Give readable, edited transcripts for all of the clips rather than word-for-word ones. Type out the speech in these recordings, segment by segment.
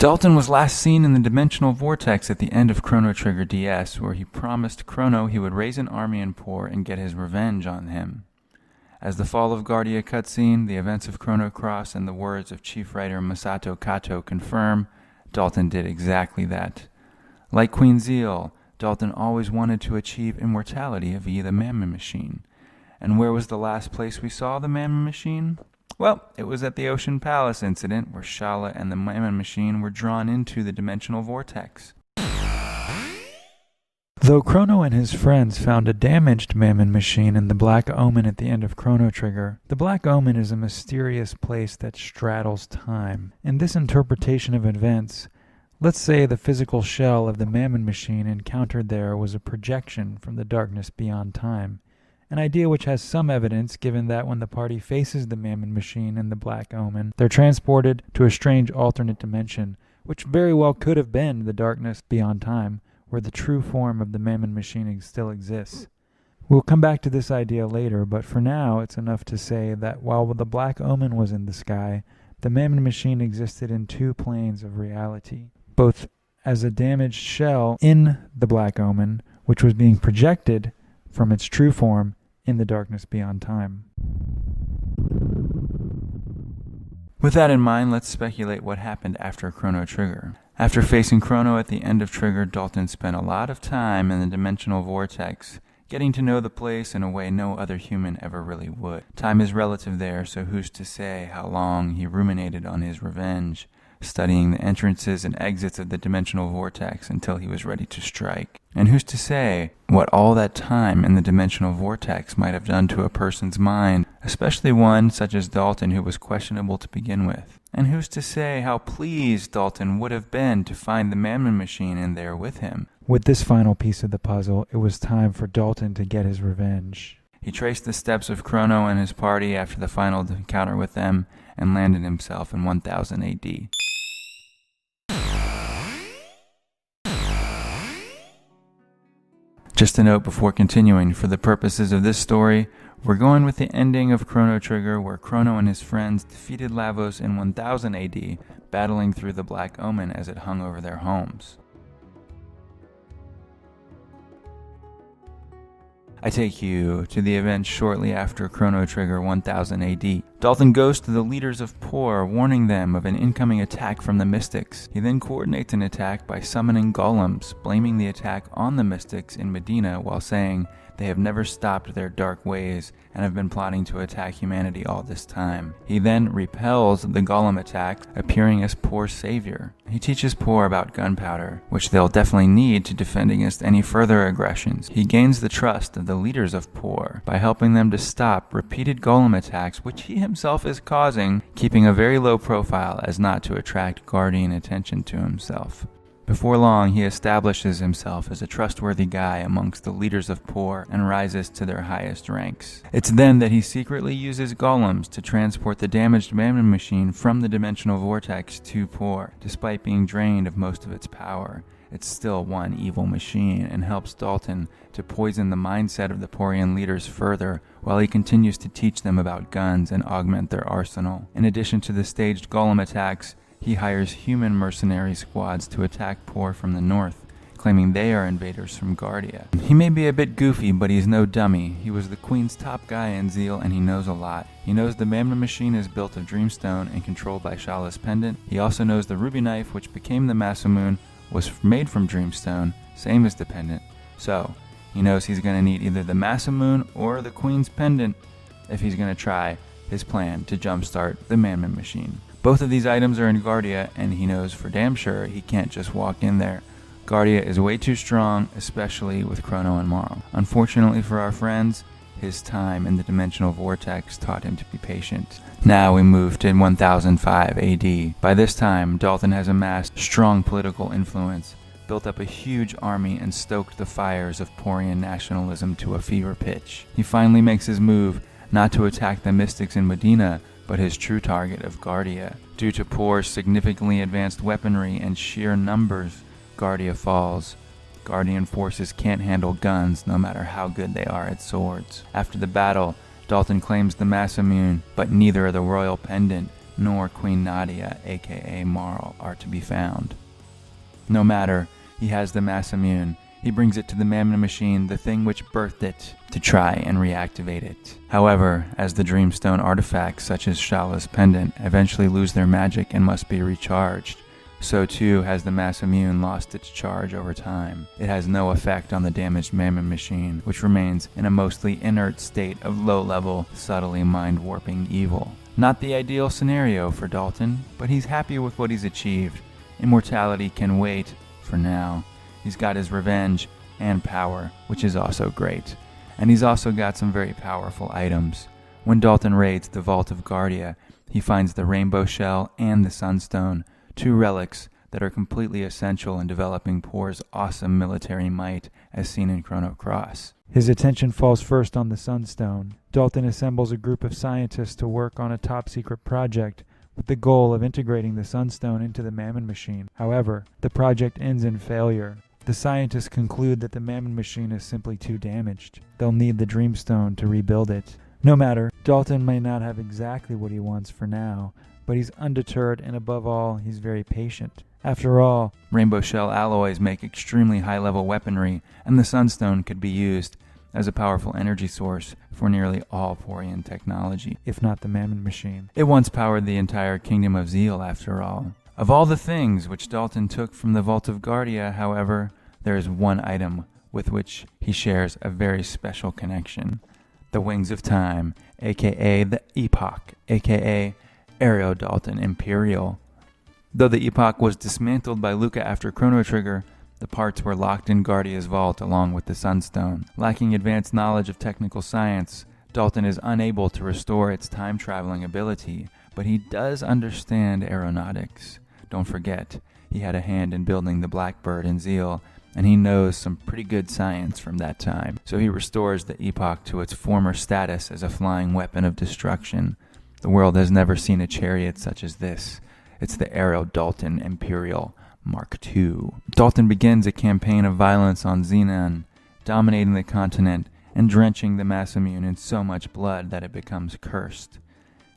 Dalton was last seen in the Dimensional Vortex at the end of Chrono Trigger DS, where he promised Chrono he would raise an army in Poor and get his revenge on him. As the Fall of Guardia cutscene, the events of Chrono Cross, and the words of chief writer Masato Kato confirm, Dalton did exactly that. Like Queen Zeal, Dalton always wanted to achieve immortality via the Mammon Machine. And where was the last place we saw the Mammon Machine? Well, it was at the Ocean Palace incident, where Shala and the Mammon Machine were drawn into the Dimensional Vortex. Though Chrono and his friends found a damaged Mammon Machine in the Black Omen at the end of Chrono Trigger, the Black Omen is a mysterious place that straddles time. In this interpretation of events, let's say the physical shell of the Mammon Machine encountered there was a projection from the darkness beyond time. An idea which has some evidence, given that when the party faces the Mammon Machine and the Black Omen, they're transported to a strange alternate dimension, which very well could have been the darkness beyond time, where the true form of the Mammon Machine still exists. We'll come back to this idea later, but for now it's enough to say that while the Black Omen was in the sky, the Mammon Machine existed in two planes of reality, both as a damaged shell in the Black Omen, which was being projected from its true form in the darkness beyond time. With that in mind, let's speculate what happened after Chrono Trigger. After facing Chrono at the end of Trigger, Dalton spent a lot of time in the Dimensional Vortex, getting to know the place in a way no other human ever really would. Time is relative there, so who's to say how long he ruminated on his revenge, studying the entrances and exits of the Dimensional Vortex until he was ready to strike. And who's to say what all that time in the Dimensional Vortex might have done to a person's mind, especially one such as Dalton, who was questionable to begin with. And who's to say how pleased Dalton would have been to find the Mammon Machine in there with him. With this final piece of the puzzle, it was time for Dalton to get his revenge. He traced the steps of Chrono and his party after the final encounter with them, and landed himself in 1000 AD. Just a note before continuing, for the purposes of this story, we're going with the ending of Chrono Trigger, where Chrono and his friends defeated Lavos in 1000 AD, battling through the Black Omen as it hung over their homes. I take you to the events shortly after Chrono Trigger 1000 AD. Dalton goes to the leaders of Poor, warning them of an incoming attack from the Mystics. He then coordinates an attack by summoning golems, blaming the attack on the Mystics in Medina while saying they have never stopped their dark ways and have been plotting to attack humanity all this time. He then repels the golem attack, appearing as Poor's savior. He teaches Poor about gunpowder, which they'll definitely need to defend against any further aggressions. He gains the trust of the leaders of Poor by helping them to stop repeated golem attacks, which he himself is causing, keeping a very low profile as not to attract Guardian attention to himself. Before long, he establishes himself as a trustworthy guy amongst the leaders of Poor and rises to their highest ranks. It's then that he secretly uses golems to transport the damaged Mammon Machine from the Dimensional Vortex to Poor. Despite being drained of most of its power, it's still one evil machine, and helps Dalton to poison the mindset of the Porian leaders further while he continues to teach them about guns and augment their arsenal. In addition to the staged golem attacks, he hires human mercenary squads to attack Poor from the north, claiming they are invaders from Guardia. He may be a bit goofy, but he's no dummy. He was the Queen's top guy in Zeal, and he knows a lot. He knows the Mammon Machine is built of Dreamstone and controlled by Shala's pendant. He also knows the Ruby Knife, which became the Masamune, was made from Dreamstone, same as the pendant. So, he knows he's going to need either the Masamune or the Queen's pendant if he's going to try his plan to jumpstart the Mammon Machine. Both of these items are in Guardia, and he knows for damn sure he can't just walk in there. Guardia is way too strong, especially with Chrono and Marl. Unfortunately for our friends, his time in the Dimensional Vortex taught him to be patient. Now we move to 1005 AD. By this time, Dalton has amassed strong political influence, built up a huge army, and stoked the fires of Porian nationalism to a fever pitch. He finally makes his move, not to attack the Mystics in Medina, but his true target of Guardia. Due to Poor's significantly advanced weaponry and sheer numbers, Guardia falls. Guardian forces can't handle guns no matter how good they are at swords. After the battle, Dalton claims the mass immune, but neither the royal pendant nor Queen Nadia, aka Marl, are to be found. No matter, he has the mass immune. He brings it to the Mammon machine, the thing which birthed it, to try and reactivate it. However, as the Dreamstone artifacts such as Shala's pendant eventually lose their magic and must be recharged, so too has the mass immune lost its charge over time. It has no effect on the damaged Mammon machine, which remains in a mostly inert state of low-level, subtly mind-warping evil. Not the ideal scenario for Dalton, but he's happy with what he's achieved. Immortality can wait, for now. He's got his revenge and power, which is also great. And he's also got some very powerful items. When Dalton raids the Vault of Guardia, he finds the Rainbow Shell and the Sunstone, two relics that are completely essential in developing Poor's awesome military might as seen in Chrono Cross. His attention falls first on the Sunstone. Dalton assembles a group of scientists to work on a top-secret project with the goal of integrating the Sunstone into the Mammon machine. However, the project ends in failure. The scientists conclude that the Mammon machine is simply too damaged. They'll need the Dreamstone to rebuild it. No matter, Dalton may not have exactly what he wants for now, but he's undeterred and above all, he's very patient. After all, Rainbow Shell alloys make extremely high-level weaponry, and the Sunstone could be used as a powerful energy source for nearly all Porian technology, if not the Mammon machine. It once powered the entire Kingdom of Zeal, after all. Of all the things which Dalton took from the Vault of Guardia, however, there is one item with which he shares a very special connection. The Wings of Time, aka the Epoch, aka Aero Dalton Imperial. Though the Epoch was dismantled by Lucca after Chrono Trigger, the parts were locked in Guardia's vault along with the Sunstone. Lacking advanced knowledge of technical science, Dalton is unable to restore its time-traveling ability, but he does understand aeronautics. Don't forget, he had a hand in building the Blackbird in Zeal, and he knows some pretty good science from that time. So he restores the Epoch to its former status as a flying weapon of destruction. The world has never seen a chariot such as this. It's the Aero Dalton Imperial Mark II. Dalton begins a campaign of violence on Xenon, dominating the continent and drenching the mass immune in so much blood that it becomes cursed.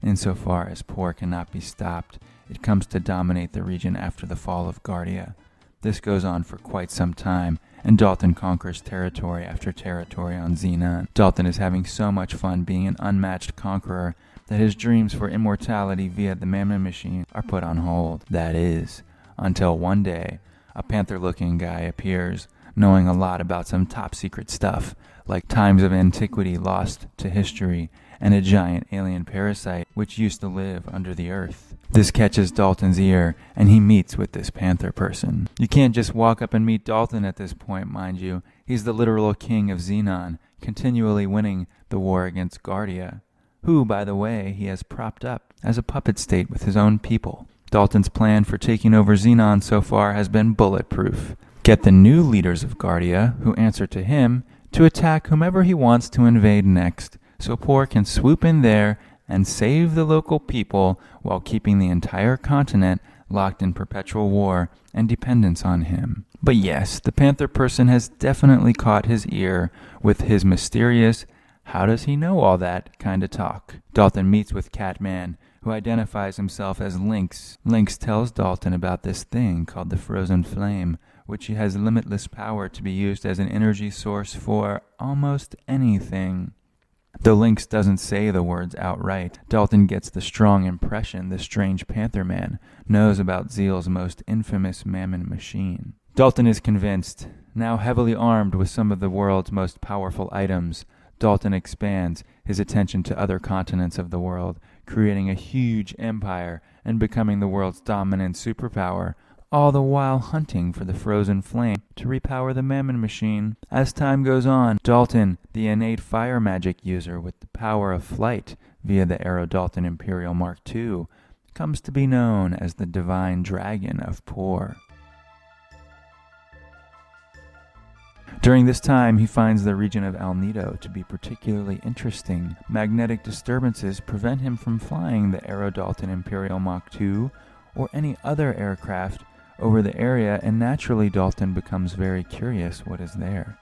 Insofar as Poor cannot be stopped, it comes to dominate the region after the fall of Guardia. This goes on for quite some time, and Dalton conquers territory after territory on Xenon. Dalton is having so much fun being an unmatched conqueror that his dreams for immortality via the Mammon machine are put on hold. That is, until one day, a panther-looking guy appears, knowing a lot about some top-secret stuff, like times of antiquity lost to history, and a giant alien parasite which used to live under the earth. This catches Dalton's ear, and he meets with this panther person. You can't just walk up and meet Dalton at this point, mind you. He's the literal king of Xenon, continually winning the war against Guardia, who, by the way, he has propped up as a puppet state with his own people. Dalton's plan for taking over Xenon so far has been bulletproof. Get the new leaders of Guardia, who answer to him, to attack whomever he wants to invade next, so Poor can swoop in there and save the local people while keeping the entire continent locked in perpetual war and dependence on him. But yes, the panther person has definitely caught his ear with his mysterious, how does he know all that kind of talk. Dalton meets with Catman, who identifies himself as Lynx. Lynx tells Dalton about this thing called the Frozen Flame, which has limitless power to be used as an energy source for almost anything. Though Lynx doesn't say the words outright, Dalton gets the strong impression the strange Panther Man knows about Zeal's most infamous Mammon machine. Dalton is convinced. Now heavily armed with some of the world's most powerful items, Dalton expands his attention to other continents of the world, creating a huge empire and becoming the world's dominant superpower, all the while hunting for the Frozen Flame to repower the Mammon machine. As time goes on, Dalton, the innate fire magic user with the power of flight via the Aero Dalton Imperial Mark II, comes to be known as the Divine Dragon of Poor. During this time, he finds the region of El Nido to be particularly interesting. Magnetic disturbances prevent him from flying the Dalton Imperial Mach 2 or any other aircraft over the area, and naturally Dalton becomes very curious what is there.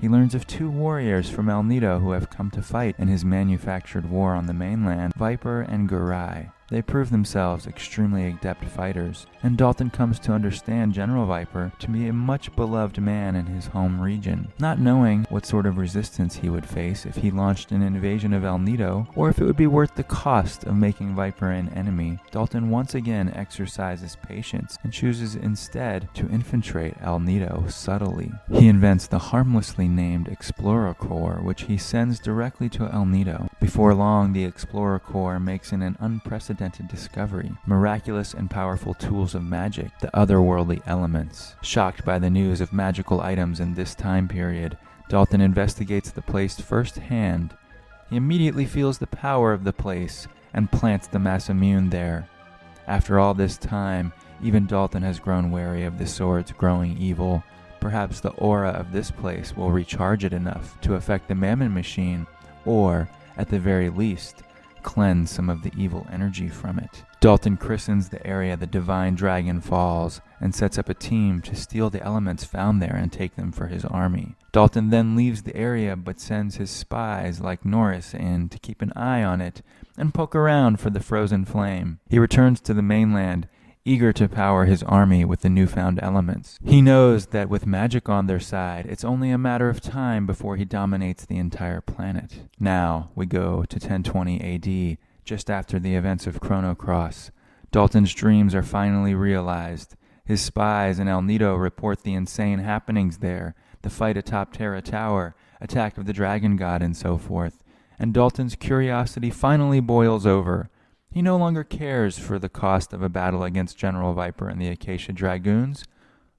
He learns of 2 warriors from El Nido who have come to fight in his manufactured war on the mainland, Viper and Gurai. They prove themselves extremely adept fighters, and Dalton comes to understand General Viper to be a much beloved man in his home region. Not knowing what sort of resistance he would face if he launched an invasion of El Nido, or if it would be worth the cost of making Viper an enemy, Dalton once again exercises patience and chooses instead to infiltrate El Nido subtly. He invents the harmlessly named Explorer Corps, which he sends directly to El Nido. Before long, the Explorer Corps makes an unprecedented discovery: miraculous and powerful tools of magic, the otherworldly elements. Shocked by the news of magical items in this time period, Dalton investigates the place firsthand. He immediately feels the power of the place and plants the mass immune there. After all this time, even Dalton has grown wary of the sword's growing evil. Perhaps the aura of this place will recharge it enough to affect the Mammon Machine, or, at the very least, cleanse some of the evil energy from it. Dalton christens the area the Divine Dragon Falls and sets up a team to steal the elements found there and take them for his army. Dalton then leaves the area but sends his spies like Norris in to keep an eye on it and poke around for the frozen flame. He returns to the mainland, eager to power his army with the newfound elements. He knows that with magic on their side, it's only a matter of time before he dominates the entire planet. Now we go to 1020 AD, just after the events of Chrono Cross. Dalton's dreams are finally realized. His spies in El Nido report the insane happenings there, the fight atop Terra Tower, attack of the Dragon God, and so forth. And Dalton's curiosity finally boils over. He no longer cares for the cost of a battle against General Viper and the Acacia Dragoons,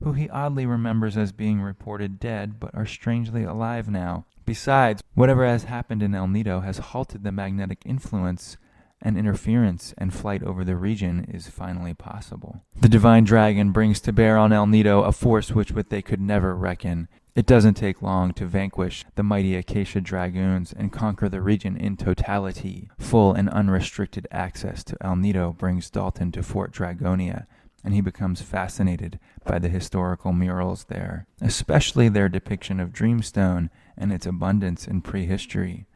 who he oddly remembers as being reported dead but are strangely alive now. Besides, whatever has happened in El Nido has halted the magnetic influence, and interference and flight over the region is finally possible. The Divine Dragon brings to bear on El Nido a force with which they could never reckon. It doesn't take long to vanquish the mighty Acacia Dragoons and conquer the region in totality. Full and unrestricted access to El Nido brings Dalton to Fort Dragonia, and he becomes fascinated by the historical murals there, especially their depiction of Dreamstone and its abundance in prehistory.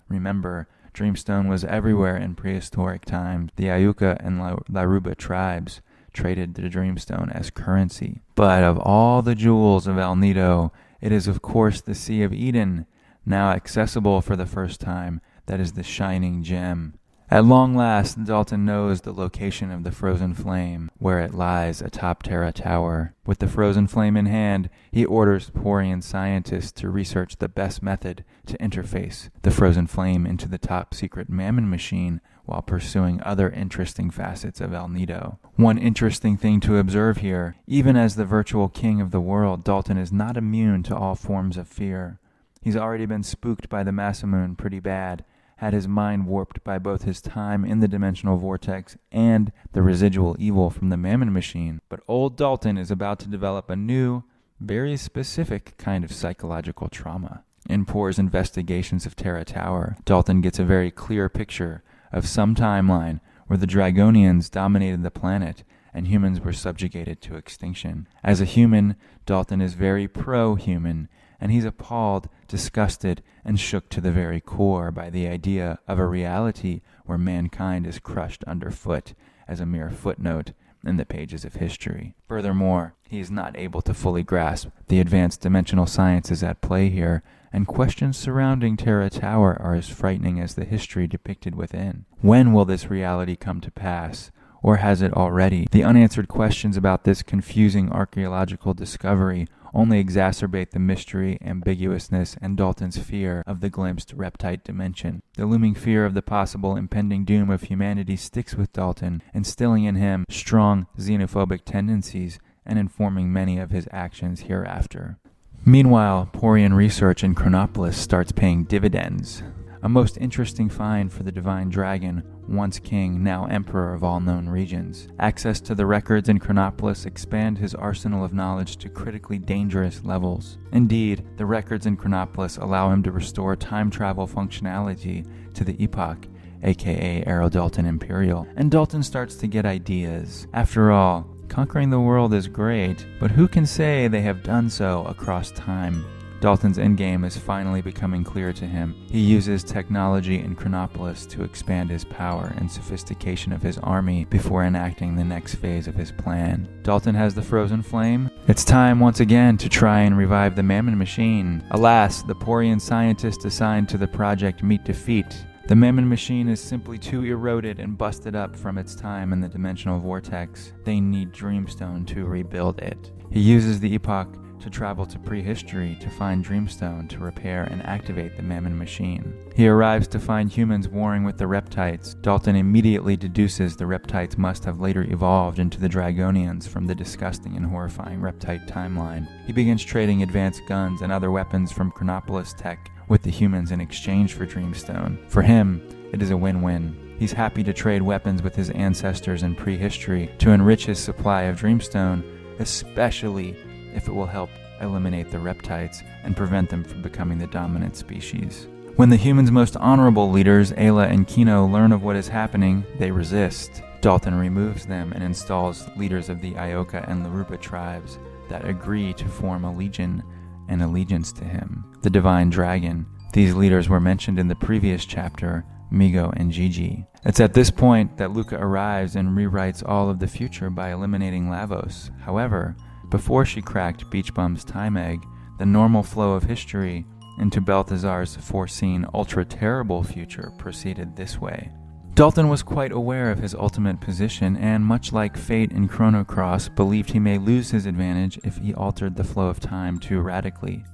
Remember, Dreamstone was everywhere in prehistoric times. The Iuka and Laruba tribes traded the Dreamstone as currency. But of all the jewels of El Nido, it is of course the Sea of Eden, now accessible for the first time, that is the shining gem. At long last, Dalton knows the location of the frozen flame, where it lies atop Terra Tower. With the frozen flame in hand, he orders Porian scientists to research the best method to interface the frozen flame into the top-secret Mammon Machine while pursuing other interesting facets of El Nido. One interesting thing to observe here, even as the virtual king of the world, Dalton is not immune to all forms of fear. He's already been spooked by the Masamune pretty bad, had his mind warped by both his time in the dimensional vortex and the residual evil from the Mammon Machine. But old Dalton is about to develop a new, very specific kind of psychological trauma. In Poor's investigations of Terra Tower, Dalton gets a very clear picture of some timeline where the Dragonians dominated the planet and humans were subjugated to extinction. As a human, Dalton is very pro-human, and he's appalled, disgusted, and shook to the very core by the idea of a reality where mankind is crushed underfoot as a mere footnote in the pages of history. Furthermore, he is not able to fully grasp the advanced dimensional sciences at play here, and questions surrounding Terra Tower are as frightening as the history depicted within. When will this reality come to pass? Or has it already? The unanswered questions about this confusing archaeological discovery only exacerbate the mystery, ambiguousness, and Dalton's fear of the glimpsed Reptite dimension. The looming fear of the possible impending doom of humanity sticks with Dalton, instilling in him strong xenophobic tendencies and informing many of his actions hereafter. Meanwhile, Porian research in Chronopolis starts paying dividends. a most interesting find for the divine dragon, once king, now emperor of all known regions. Access to the records in Chronopolis expand his arsenal of knowledge to critically dangerous levels. Indeed, the records in Chronopolis allow him to restore time travel functionality to the Epoch, aka Dalton Imperial, and Dalton starts to get ideas. After all, conquering the world is great, but who can say they have done so across time? Dalton's endgame is finally becoming clear to him. He uses technology in Chronopolis to expand his power and sophistication of his army before enacting the next phase of his plan. Dalton has the frozen flame. It's time once again to try and revive the Mammon Machine. Alas, the Porian scientists assigned to the project meet defeat. The Mammon Machine is simply too eroded and busted up from its time in the dimensional vortex. They need Dreamstone to rebuild it. He uses the Epoch to travel to Prehistory to find Dreamstone to repair and activate the Mammon Machine. He arrives to find humans warring with the Reptites. Dalton immediately deduces the Reptites must have later evolved into the Dragonians from the disgusting and horrifying Reptite timeline. He begins trading advanced guns and other weapons from Chronopolis tech with the humans in exchange for Dreamstone. For him, it is a win-win. He's happy to trade weapons with his ancestors in Prehistory to enrich his supply of Dreamstone, especially if it will help eliminate the Reptites and prevent them from becoming the dominant species. When the humans' most honorable leaders, Ayla and Kino, learn of what is happening, they resist. Dalton removes them and installs leaders of the Ioka and Laruba tribes that agree to form a legion and allegiance to him. The Divine Dragon. These leaders were mentioned in the previous chapter, Migo and Gigi. It's at this point that Lucca arrives and rewrites all of the future by eliminating Lavos. However, before she cracked Beach Bum's time egg, the normal flow of history into Belthasar's foreseen ultra-terrible future proceeded this way. Dalton was quite aware of his ultimate position and, much like Fate in Chrono Cross, believed he may lose his advantage if he altered the flow of time too radically.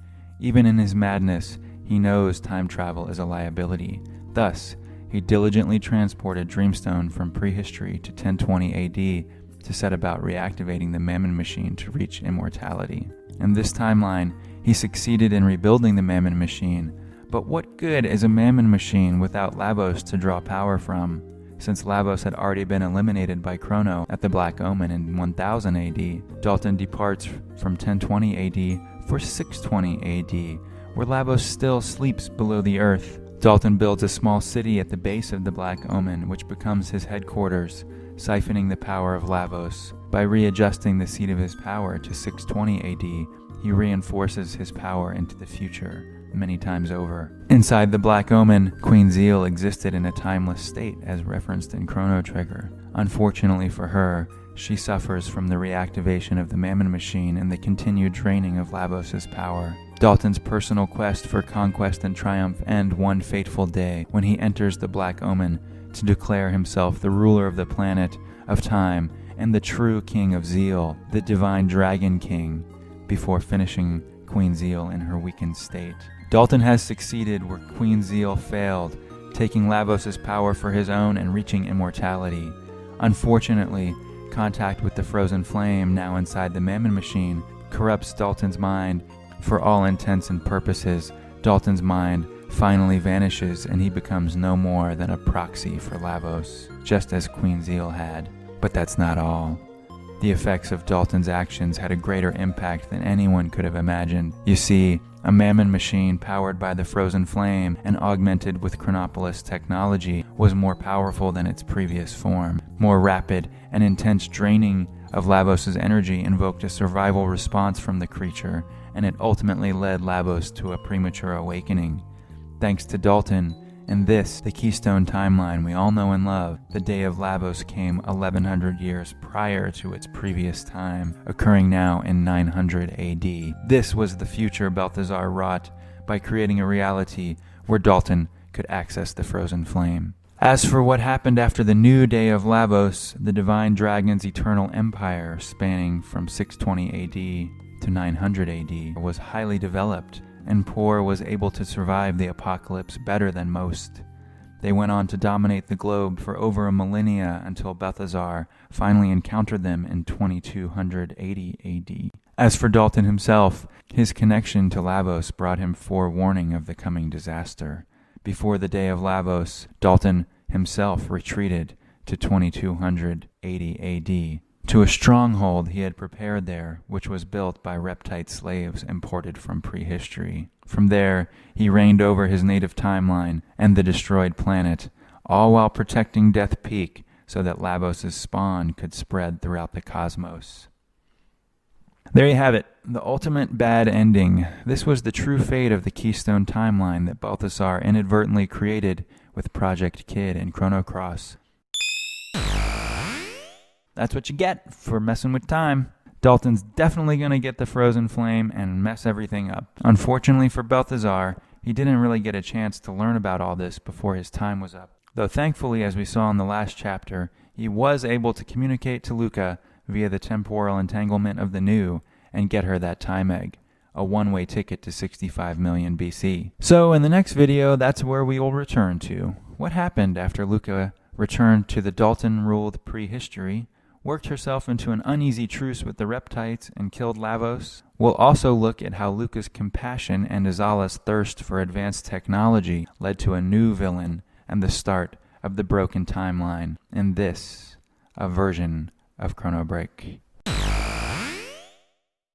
Even in his madness, he knows time travel is a liability. Thus, he diligently transported Dreamstone from Prehistory to 1020 AD to set about reactivating the Mammon Machine to reach immortality. In this timeline, he succeeded in rebuilding the Mammon Machine, but what good is a Mammon Machine without Lavos to draw power from? Since Lavos had already been eliminated by Chrono at the Black Omen in 1000 AD, Dalton departs from 1020 AD for 620 AD, where Lavos still sleeps below the earth. Dalton builds a small city at the base of the Black Omen, which becomes his headquarters, siphoning the power of Lavos. By readjusting the seat of his power to 620 AD, he reinforces his power into the future, many times over. Inside the Black Omen, Queen Zeal existed in a timeless state, as referenced in Chrono Trigger. Unfortunately for her, she suffers from the reactivation of the Mammon Machine and the continued draining of Lavos' power. Dalton's personal quest for conquest and triumph end one fateful day when he enters the Black Omen to declare himself the ruler of the planet of time and the true king of Zeal, the divine dragon king, before finishing Queen Zeal in her weakened state. Dalton has succeeded where Queen Zeal failed, taking Lavos' power for his own and reaching immortality. Unfortunately, contact with the frozen flame now inside the Mammon Machine corrupts Dalton's mind. For all intents and purposes, Dalton's mind finally vanishes and he becomes no more than a proxy for Lavos, just as Queen Zeal had. But that's not all. The effects of Dalton's actions had a greater impact than anyone could have imagined. You see, a Mammon Machine powered by the frozen flame and augmented with Chronopolis technology was more powerful than its previous form. More rapid and intense draining of Lavos' energy invoked a survival response from the creature, and it ultimately led Lavos to a premature awakening. Thanks to Dalton, and this, the Keystone timeline we all know and love, the day of Lavos came 1100 years prior to its previous time, occurring now in 900 AD. This was the future Belthasar wrought by creating a reality where Dalton could access the frozen flame. As for what happened after the new day of Lavos, the Divine Dragon's eternal empire, spanning from 620 AD to 900 AD, was highly developed, and Por was able to survive the apocalypse better than most. They went on to dominate the globe for over a millennia until Belthasar finally encountered them in 2280 AD. As for Dalton himself, his connection to Lavos brought him forewarning of the coming disaster. before the day of Lavos, Dalton himself retreated to 2280 AD to a stronghold he had prepared there, which was built by Reptite slaves imported from prehistory. From there, he reigned over his native timeline and the destroyed planet, all while protecting Death Peak so that Lavos' spawn could spread throughout the cosmos. There you have it, the ultimate bad ending. This was the true fate of the Keystone timeline that Belthasar inadvertently created with Project Kid and Chrono Cross. That's what you get for messing with time. Dalton's definitely going to get the Frozen Flame and mess everything up. Unfortunately for Belthasar, he didn't really get a chance to learn about all this before his time was up. Though thankfully, as we saw in the last chapter, he was able to communicate to Lucca via the temporal entanglement of the New and get her that time egg, a one-way ticket to 65 million BC. So in the next video, that's where we will return to. What happened after Lucca returned to the Dalton-ruled prehistory, worked herself into an uneasy truce with the Reptites, and killed Lavos? We'll also look at how Lucca's compassion and Azala's thirst for advanced technology led to a new villain and the start of the broken timeline in this, a version of Chrono Break.